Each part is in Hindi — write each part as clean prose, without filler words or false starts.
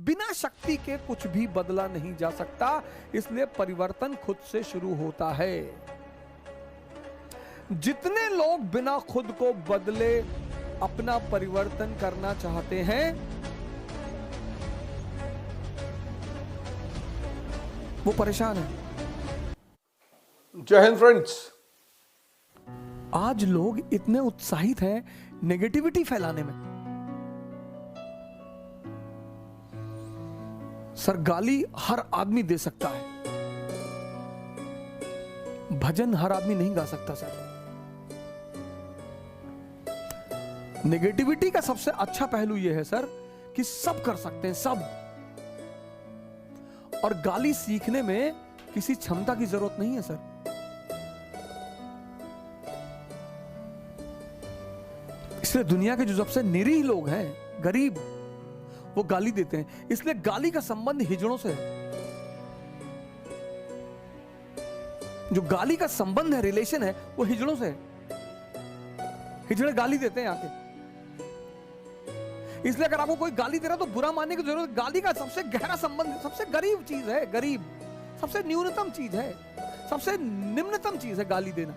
बिना शक्ति के कुछ भी बदला नहीं जा सकता, इसलिए परिवर्तन खुद से शुरू होता है। जितने लोग बिना खुद को बदले अपना परिवर्तन करना चाहते हैं, वो परेशान है। जय हिंद फ्रेंड्स। आज लोग इतने उत्साहित हैं नेगेटिविटी फैलाने में। सर, गाली हर आदमी दे सकता है, भजन हर आदमी नहीं गा सकता सर। नेगेटिविटी का सबसे अच्छा पहलू यह है सर कि सब कर सकते हैं, सब। और गाली सीखने में किसी क्षमता की जरूरत नहीं है सर। इसलिए दुनिया के जो सबसे निरीह लोग हैं, गरीब, वो गाली देते हैं। इसलिए गाली का संबंध हिजड़ों से है। जो गाली का संबंध है, रिलेशन है, वो हिजड़ों से है। हिजड़े गाली देते हैं आके। इसलिए अगर आपको कोई गाली दे रहा है तो बुरा मानने की जरूरत। गाली का सबसे गहरा संबंध, सबसे गरीब चीज है, गरीब सबसे न्यूनतम चीज है, सबसे निम्नतम चीज है गाली देना।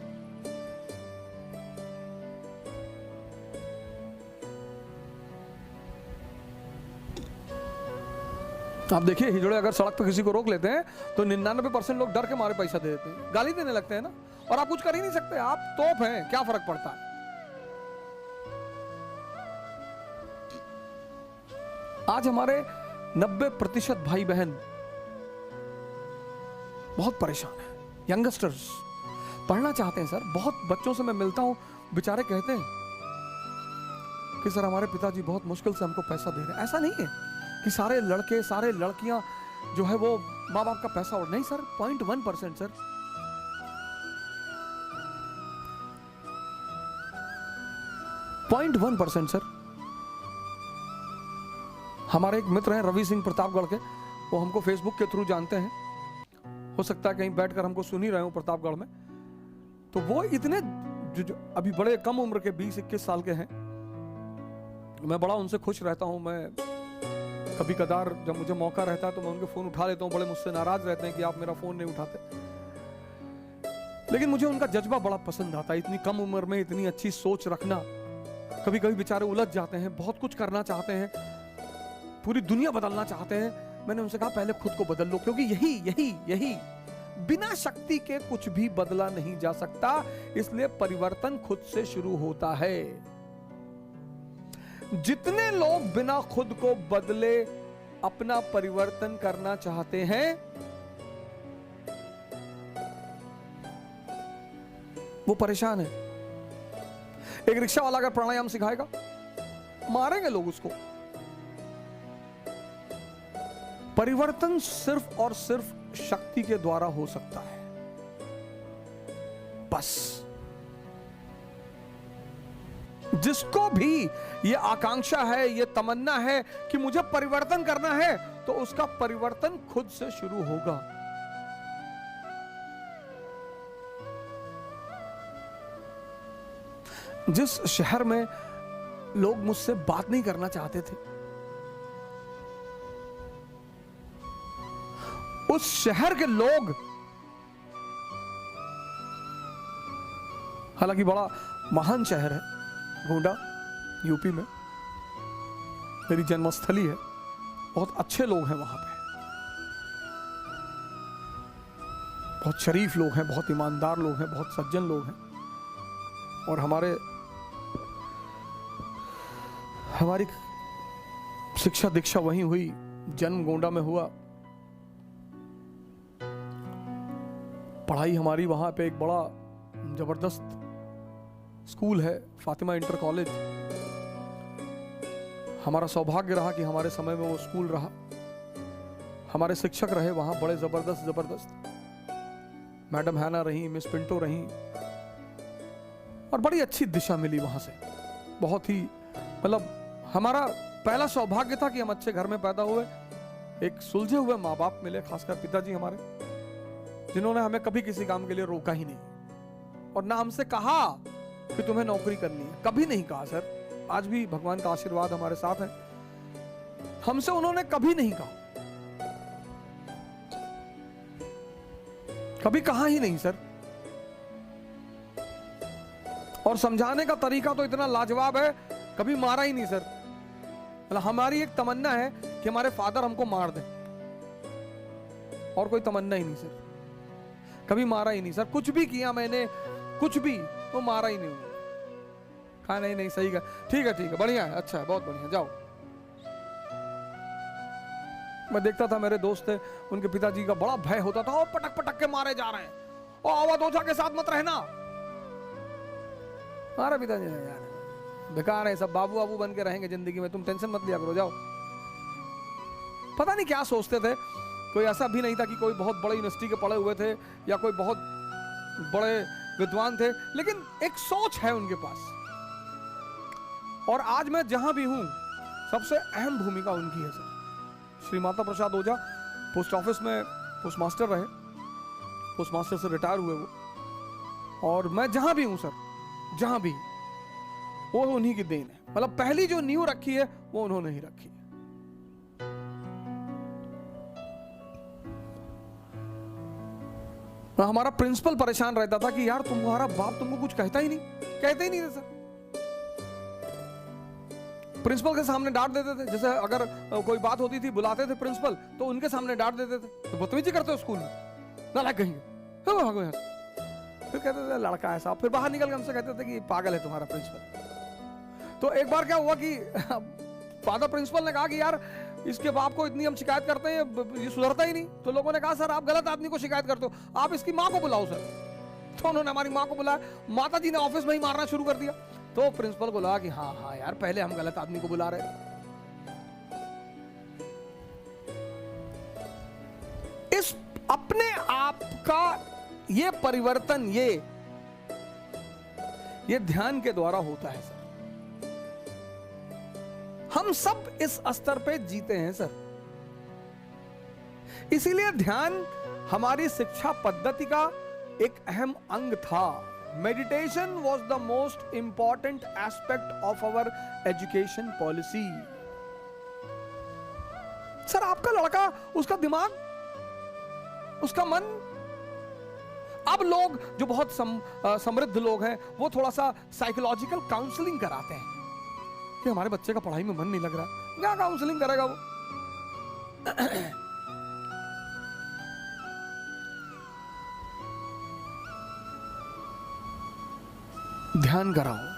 आप देखिए, हिजड़े अगर सड़क पर किसी को रोक लेते हैं तो 99% लोग डर के मारे पैसा दे देते हैं, गाली देने लगते हैं ना। और आप कुछ कर ही नहीं सकते, आप तोप हैं, क्या फर्क पड़ता है। आज हमारे 90% भाई बहन बहुत परेशान हैं। यंगस्टर्स पढ़ना चाहते हैं सर। बहुत बच्चों से मैं मिलता हूं, बेचारे कहते हैं कि सर हमारे पिताजी बहुत मुश्किल से हमको पैसा दे रहे हैं। ऐसा नहीं है कि सारे लड़के, सारे लड़कियां जो है वो माँ बाप का पैसा उड़, नहीं सर, 0.1% सर। .1% सर। हमारे एक मित्र हैं रवि सिंह प्रतापगढ़ के, वो हमको फेसबुक के थ्रू जानते हैं। हो सकता है कहीं बैठकर हमको सुन ही रहे हो प्रतापगढ़ में। तो वो इतने जो अभी बड़े कम उम्र के 20-21 साल के हैं। मैं बड़ा उनसे खुश रहता हूं। मैं कभी कदार जब मुझे मौका रहता है तो मैं उनके फोन उठा लेता हूं। बड़े मुझसे नाराज रहते हैं कि आप मेरा फोन नहीं उठाते, लेकिन मुझे उनका जज्बा बड़ा पसंद आता है। इतनी कम उम्र में इतनी अच्छी सोच रखना। कभी कभी बेचारे उलझ जाते हैं, बहुत कुछ करना चाहते हैं, पूरी दुनिया बदलना चाहते हैं। मैंने उनसे कहा पहले खुद को बदल लो, क्योंकि यही बिना शक्ति के कुछ भी बदला नहीं जा सकता, इसलिए परिवर्तन खुद से शुरू होता है। जितने लोग बिना खुद को बदले अपना परिवर्तन करना चाहते हैं, वो परेशान है। एक रिक्शा वाला अगर प्राणायाम सिखाएगा, मारेंगे लोग उसको। परिवर्तन सिर्फ और सिर्फ शक्ति के द्वारा हो सकता है, बस। जिसको भी ये आकांक्षा है, ये तमन्ना है कि मुझे परिवर्तन करना है, तो उसका परिवर्तन खुद से शुरू होगा। जिस शहर में लोग मुझसे बात नहीं करना चाहते थे, उस शहर के लोग, हालांकि बड़ा महान शहर है गोंडा, यूपी में मेरी जन्मस्थली है, बहुत अच्छे लोग हैं वहां पे, बहुत शरीफ लोग हैं, बहुत ईमानदार लोग हैं, बहुत सज्जन लोग हैं। और हमारी शिक्षा दीक्षा वहीं हुई, जन्म गोंडा में हुआ, पढ़ाई हमारी वहां पे एक बड़ा जबरदस्त स्कूल है, फातिमा इंटर कॉलेज। हमारा सौभाग्य रहा कि हमारे समय में वो स्कूल रहा। हमारे शिक्षक रहे वहां बड़े जबरदस्त। मैडम हैना रही, मिस पिंटो रही, और बड़ी अच्छी दिशा मिली वहां से। बहुत ही, मतलब हमारा पहला सौभाग्य था कि हम अच्छे घर में पैदा हुए, एक सुलझे हुए माँ बाप मिले, खासकर पिताजी हमारे, जिन्होंने हमें कभी किसी काम के लिए रोका ही नहीं, और ना हमसे कहा कि तुम्हें नौकरी करनी है, कभी नहीं कहा सर। आज भी भगवान का आशीर्वाद हमारे साथ है। हमसे उन्होंने कभी नहीं कहा, कभी कहा ही नहीं सर। और समझाने का तरीका तो इतना लाजवाब है, कभी मारा ही नहीं सर। मतलब हमारी एक तमन्ना है कि हमारे फादर हमको मार दें, और कोई तमन्ना ही नहीं सर। कभी मारा ही नहीं सर, कुछ भी किया मैंने, कुछ भी, वो मारा ही नहीं हुआ। कहा नहीं नहीं सही का, ठीक है बढ़िया है, अच्छा है, बहुत बढ़िया, जाओ। मैं देखता था मेरे दोस्त थे, उनके पिताजी का बड़ा भय होता था, और पटक पटक के मारे जा रहे हैं, और आवाज ओझा के साथ मत रहना। हमारे पिताजी यार बेकार है सब, बाबू बाबू बन के रहेंगे जिंदगी में, तुम टेंशन मत लिया करो, जाओ। पता नहीं क्या सोचते थे। कोई ऐसा भी नहीं था कि कोई बहुत बड़े यूनिवर्सिटी के पढ़े हुए थे या कोई बहुत बड़े विद्वान थे, लेकिन एक सोच है उनके पास। और आज मैं जहां भी हूं, सबसे अहम भूमिका उनकी है सर। श्री माता प्रसाद ओझा पोस्ट ऑफिस में पोस्ट मास्टर रहे, पोस्ट मास्टर से रिटायर हुए वो, और मैं जहां भी हूं सर, जहां भी, वो उन्हीं की देन है। मतलब पहली जो नींव रखी है वो उन्होंने ही रखी है। हमारा प्रिंसिपल परेशान रहता था कि यार तुम्हारा बाप तुमको कुछ कहता ही नहीं, कहते ही नहीं थे सर। प्रिंसिपल के सामने डांट देते थे, जैसे अगर कोई बात होती थी बुलाते थे प्रिंसिपल, तो उनके सामने डांट देते थे, तो बदतमीजी करते हो स्कूल में, नालायक कहेंगे, भागो यहाँ से। फिर कहते थे लड़का है साहब, फिर बाहर निकल के हमसे कहते थे कि पागल है तुम्हारा प्रिंसिपल। तो एक बार क्या हुआ कि फादर प्रिंसिपल ने कहा कि यार इसके बाप को इतनी हम शिकायत करते हैं, ये सुधरता ही नहीं। तो लोगों ने कहा सर आप गलत आदमी को शिकायत करते हो, आप इसकी माँ को बुलाओ सर। तो उन्होंने हमारी माँ को बुलाया, माता जी ने ऑफिस में ही मारना शुरू कर दिया। तो प्रिंसिपल को लगा कि हाँ यार पहले हम गलत आदमी को बुला रहे। इस अपने आप का ये परिवर्तन ये ध्यान के द्वारा होता है सर। हम सब इस स्तर पे जीते हैं सर। इसीलिए ध्यान हमारी शिक्षा पद्धति का एक अहम अंग था। Meditation was the most important aspect of our education policy. Sir आपका लड़का, उसका दिमाग, उसका मन, अब लोग जो बहुत समृद्ध लोग हैं वो थोड़ा सा साइकोलॉजिकल काउंसलिंग कराते हैं कि हमारे बच्चे का पढ़ाई में मन नहीं लग रहा। क्या काउंसलिंग करेगा वो? ध्यान कराओ।